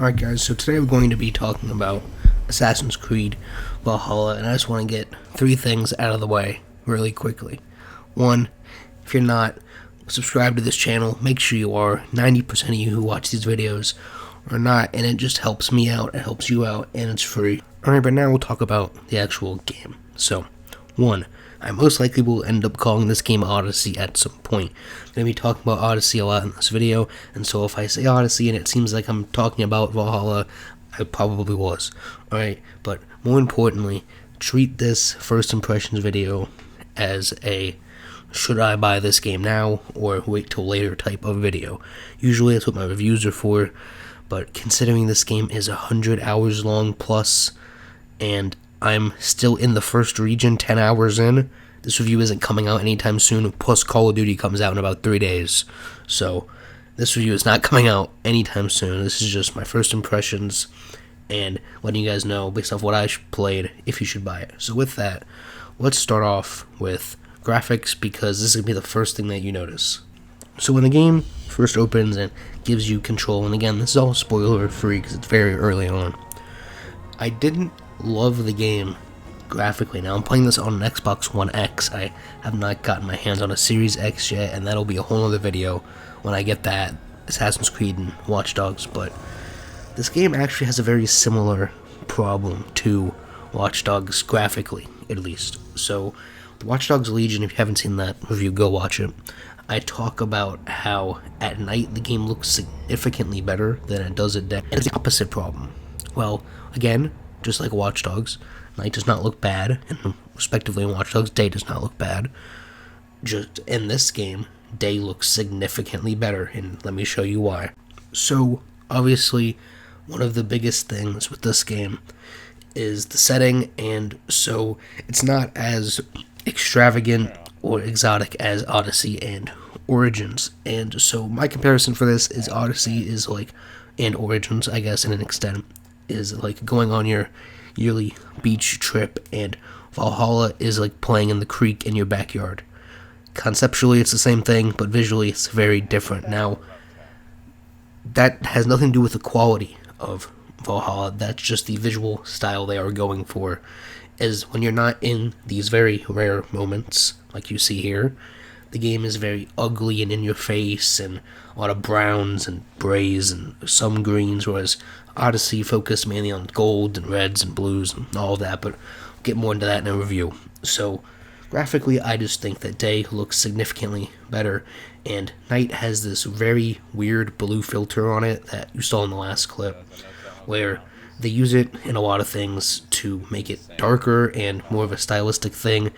Alright guys, so today we're going to be talking about Assassin's Creed Valhalla, and I just want to get three things out of the way really quickly. One, if you're not subscribed to this channel, make sure you are. 90% of you who watch these videos are not, and it just helps me out, it helps you out, and it's free. Alright, but now we'll talk about the actual game. So, one, I most likely will end up calling this game Odyssey at some point. I'm going to be talking about Odyssey a lot in this video, and so if I say Odyssey and it seems like I'm talking about Valhalla, I probably was. Alright, but more importantly, treat this first impressions video as a should I buy this game now or wait till later type of video. Usually that's what my reviews are for, but considering this game is 100 hours long plus, and I'm still in the first region 10 hours in. This review isn't coming out anytime soon, plus Call of Duty comes out in about 3 days. So, this review is not coming out anytime soon. This is just my first impressions and letting you guys know, based off what I played, if you should buy it. So with that, let's start off with graphics, because this is going to be the first thing that you notice. So when the game first opens and gives you control, and again, this is all spoiler free because it's very early on, I didn't love the game graphically. Now I'm playing this on an Xbox One X. I have not gotten my hands on a Series X yet, and that'll be a whole other video when I get that, Assassin's Creed and Watch Dogs. But this game actually has a very similar problem to Watch Dogs graphically, at least. So the Watch Dogs Legion, if you haven't seen that review, go watch it. I talk about how at night the game looks significantly better than it does at day. And it's the opposite problem. Well, again, just like Watch Dogs, night does not look bad, and respectively in Watch Dogs, day does not look bad. Just in this game, day looks significantly better, and let me show you why. So, obviously, one of the biggest things with this game is the setting, and so it's not as extravagant or exotic as Odyssey and Origins. And so my comparison for this is Odyssey is like, and Origins, I guess, in an extent, is like going on your yearly beach trip, and Valhalla is like playing in the creek in your backyard. Conceptually it's the same thing, but visually it's very different. Now, that has nothing to do with the quality of Valhalla, that's just the visual style they are going for, is when you're not in these very rare moments like you see here, the game is very ugly and in your face, and a lot of browns and grays and some greens, whereas Odyssey focused mainly on gold and reds and blues and all of that, but I'll get more into that in a review. So, graphically, I just think that day looks significantly better, and night has this very weird blue filter on it that you saw in the last clip, where they use it in a lot of things to make it darker and more of a stylistic thing.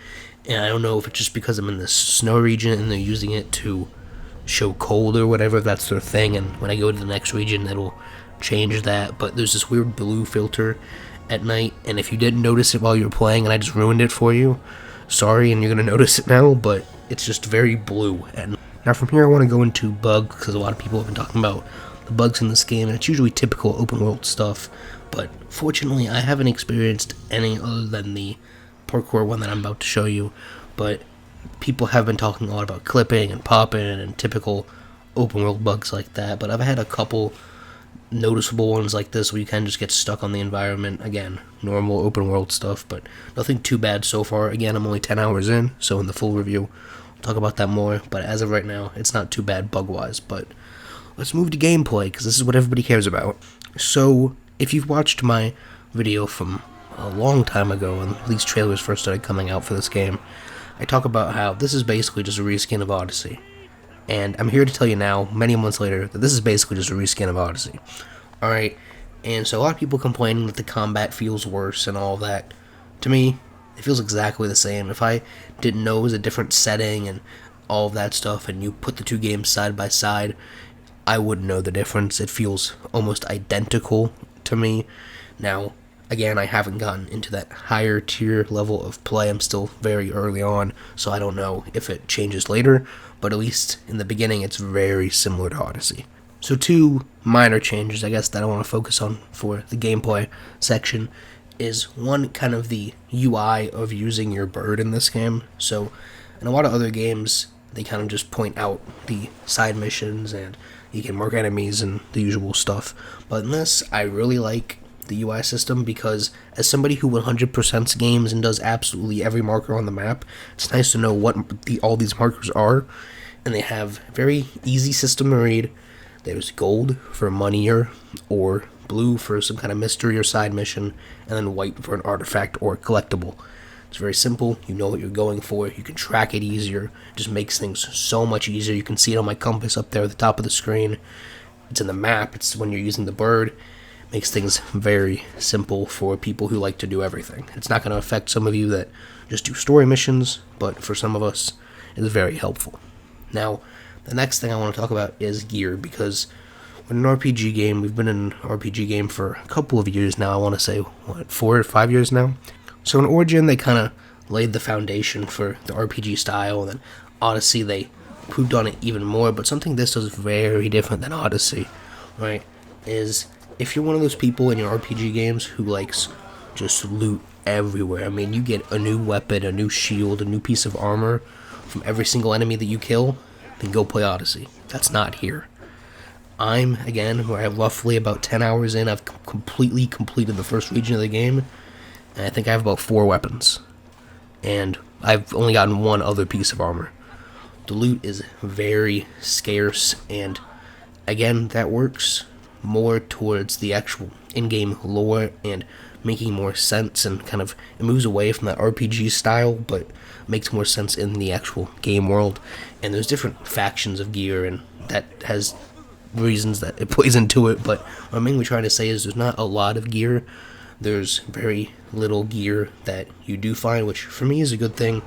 And I don't know if it's just because I'm in this snow region and they're using it to show cold or whatever, that's their thing, and when I go to the next region it'll change that. But there's this weird blue filter at night, and if you didn't notice it while you were playing and I just ruined it for you, sorry, and you're going to notice it now, but it's just very blue. And now from here I want to go into bugs, because a lot of people have been talking about the bugs in this game, and it's usually typical open world stuff, but fortunately I haven't experienced any other than the parkour one that I'm about to show you. But people have been talking a lot about clipping and popping and typical open world bugs like that, but I've had a couple noticeable ones like this where you kind of just get stuck on the environment. Again, normal open world stuff, but nothing too bad so far. Again, I'm only 10 hours in, so in the full review I'll talk about that more, but as of right now it's not too bad bug wise. But let's move to gameplay, because this is what everybody cares about. So if you've watched my video from a long time ago when these trailers first started coming out for this game, I talk about how this is basically just a reskin of Odyssey. And I'm here to tell you now, many months later, that this is basically just a reskin of Odyssey. Alright, and so a lot of people complaining that the combat feels worse and all that. To me, it feels exactly the same. If I didn't know it was a different setting and all of that stuff, and you put the two games side by side, I wouldn't know the difference. It feels almost identical to me. Now, again, I haven't gotten into that higher tier level of play. I'm still very early on, so I don't know if it changes later, but at least in the beginning it's very similar to Odyssey. So two minor changes, I guess, that I want to focus on for the gameplay section is one, kind of the UI of using your bird in this game. So in a lot of other games, they kind of just point out the side missions and you can mark enemies and the usual stuff. But in this, I really like the UI system because as somebody who 100% games and does absolutely every marker on the map, it's nice to know what all these markers are, and they have very easy system to read. There's gold for money or blue for some kind of mystery or side mission, and then white for an artifact or collectible. It's very simple. You know what you're going for. You can track it easier. It just makes things so much easier. You can see it on my compass up there at the top of the screen. It's in the map. It's when you're using the bird. It makes things very simple for people who like to do everything. It's not going to affect some of you that just do story missions, but for some of us, it's very helpful. Now, the next thing I want to talk about is gear, because in an RPG game, we've been in an RPG game for a couple of years now. I want to say, 4 or 5 years now? So in Origin, they kind of laid the foundation for the RPG style, and then Odyssey, they improved on it even more, but something this does very different than Odyssey, right, is if you're one of those people in your RPG games who likes just loot everywhere, I mean, you get a new weapon, a new shield, a new piece of armor from every single enemy that you kill, then go play Odyssey. That's not here. I'm, again, where I'm roughly about 10 hours in, I've completely completed the first region of the game, and I think I have about 4 weapons. And I've only gotten one other piece of armor. The loot is very scarce, and again, that works more towards the actual in-game lore and making more sense, and kind of it moves away from that RPG style, but makes more sense in the actual game world. And there's different factions of gear, and that has reasons that it plays into it, but what I'm mainly trying to say is there's not a lot of gear. There's very little gear that you do find, which for me is a good thing,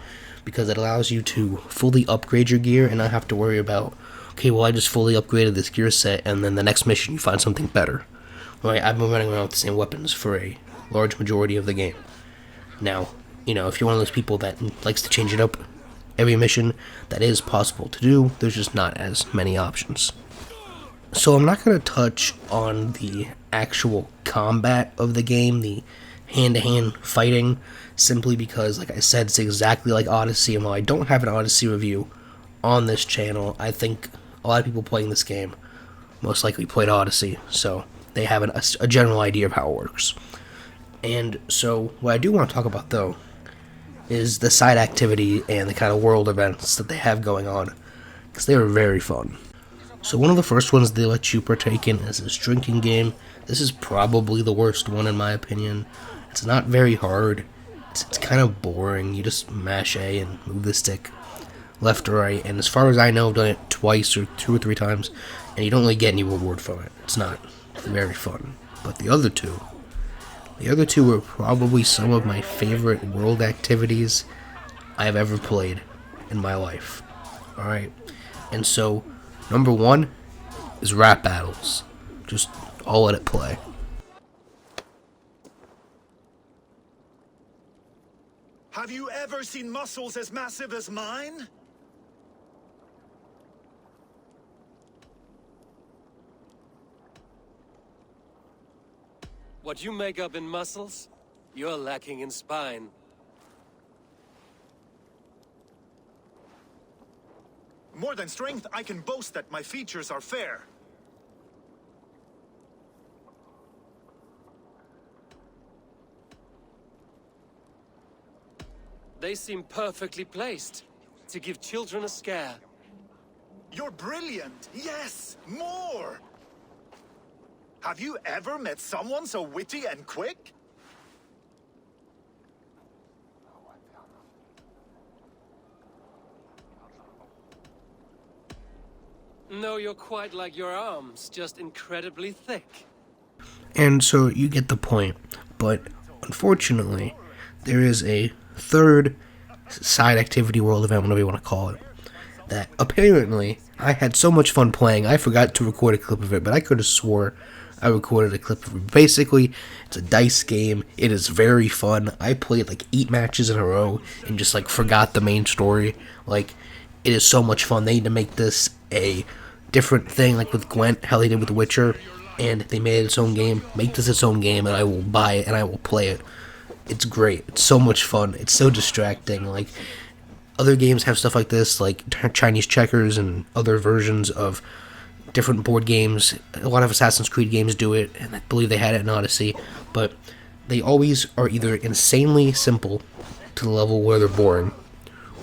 because it allows you to fully upgrade your gear and not have to worry about, okay, well, I just fully upgraded this gear set, and then the next mission you find something better. Right? I've been running around with the same weapons for a large majority of the game. Now, if you're one of those people that likes to change it up every mission, that is possible to do. There's just not as many options. So I'm not going to touch on the actual combat of the game, the hand-to-hand fighting, simply because, like I said, it's exactly like Odyssey, and while I don't have an Odyssey review on this channel, I think a lot of people playing this game most likely played Odyssey, so they have a general idea of how it works. And so what I do want to talk about, though, is the side activity and the kind of world events that they have going on, because they are very fun. So one of the first ones they let you partake in is this drinking game. This is probably the worst one in my opinion. It's not very hard. It's kind of boring. You just mash A and move the stick left or right. And as far as I know, I've done it twice or 2 or 3 times, and you don't really get any reward from it. It's not very fun. But the other two were probably some of my favorite world activities I have ever played in my life. Alright, and so number 1 is rap battles. Just I'll let it play. Have you ever seen muscles as massive as mine? What you make up in muscles, you're lacking in spine. More than strength, I can boast that my features are fair. They seem perfectly placed to give children a scare. You're brilliant! Yes, more! Have you ever met someone so witty and quick? No, you're quite like your arms, just incredibly thick. And so you get the point, but unfortunately, there is a third side activity world event, whatever you want to call it, that apparently I had so much fun playing, I forgot to record a clip of it, but I could have swore I recorded a clip of it. Basically, it's a dice game. It is very fun. I played like 8 matches in a row and just like forgot the main story. Like, it is so much fun. They need to make this a different thing, like with Gwent, how they did with The Witcher, and they made it its own game. Make this its own game, and I will buy it and I will play it. It's great. It's so much fun. It's so distracting. Like, Other games have stuff like this, like Chinese checkers and other versions of different board games. A lot of Assassin's Creed games do it, and I believe they had it in Odyssey, but they always are either insanely simple to the level where they're boring,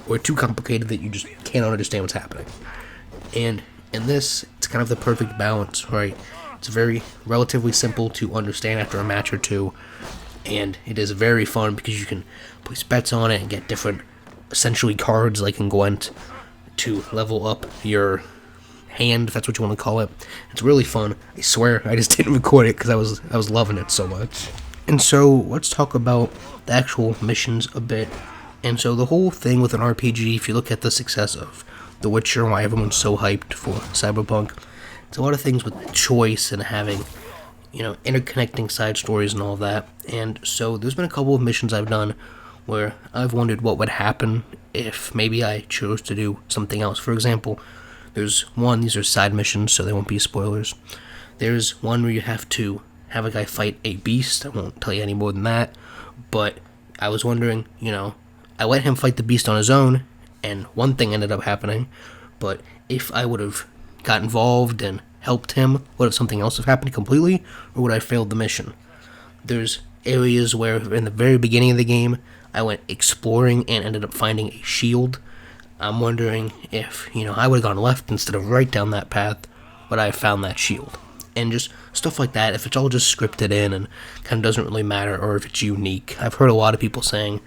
or too complicated that you just can't understand what's happening. And in this, it's kind of the perfect balance, right? It's very relatively simple to understand after a match or two, and it is very fun because you can place bets on it and get different, essentially cards like in Gwent, to level up your hand, if that's what you want to call it. It's really fun. I swear, I just didn't record it because I was loving it so much. And so let's talk about the actual missions a bit. And so the whole thing with an RPG, if you look at the success of The Witcher and why everyone's so hyped for Cyberpunk, it's a lot of things with choice and having, interconnecting side stories and all of that. And so there's been a couple of missions I've done where I've wondered what would happen if maybe I chose to do something else. For example, there's one, these are side missions, so they won't be spoilers. There's one where you have to have a guy fight a beast. I won't tell you any more than that, but I was wondering, I let him fight the beast on his own, and one thing ended up happening, but if I would have got involved and helped him, would have something else have happened completely, or would I have failed the mission? There's areas where in the very beginning of the game, I went exploring and ended up finding a shield. I'm wondering if, I would have gone left instead of right down that path, but I found that shield. And just stuff like that, if it's all just scripted in and kind of doesn't really matter, or if it's unique. I've heard a lot of people saying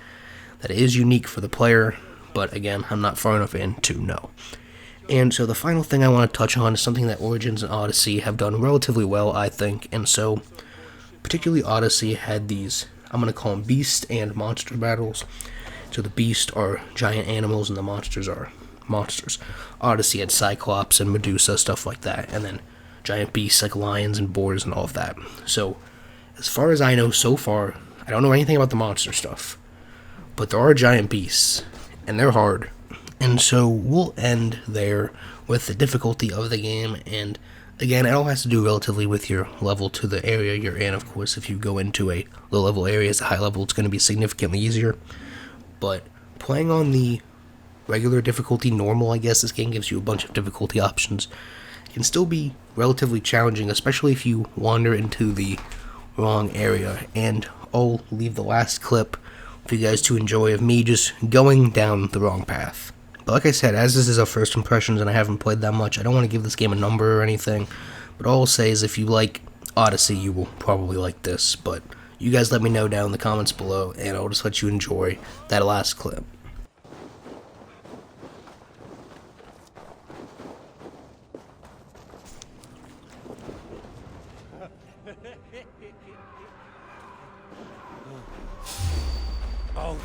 that it is unique for the player, but again, I'm not far enough in to know. And so the final thing I want to touch on is something that Origins and Odyssey have done relatively well, I think. And so, particularly Odyssey had these, I'm going to call them beast and monster battles. So the beasts are giant animals and the monsters are monsters. Odyssey had Cyclops and Medusa, stuff like that. And then giant beasts like lions and boars and all of that. So, as far as I know so far, I don't know anything about the monster stuff. But there are giant beasts, and they're hard. And so we'll end there with the difficulty of the game. And again, it all has to do relatively with your level to the area you're in. Of course, if you go into a low level area as a high level, it's going to be significantly easier. But playing on the regular difficulty, normal, I guess, this game gives you a bunch of difficulty options. It can still be relatively challenging, especially if you wander into the wrong area. And I'll leave the last clip for you guys to enjoy of me just going down the wrong path. But like I said, as this is our first impressions and I haven't played that much, I don't want to give this game a number or anything. But all I'll say is if you like Odyssey, you will probably like this. But you guys let me know down in the comments below, and I'll just let you enjoy that last clip. Oh,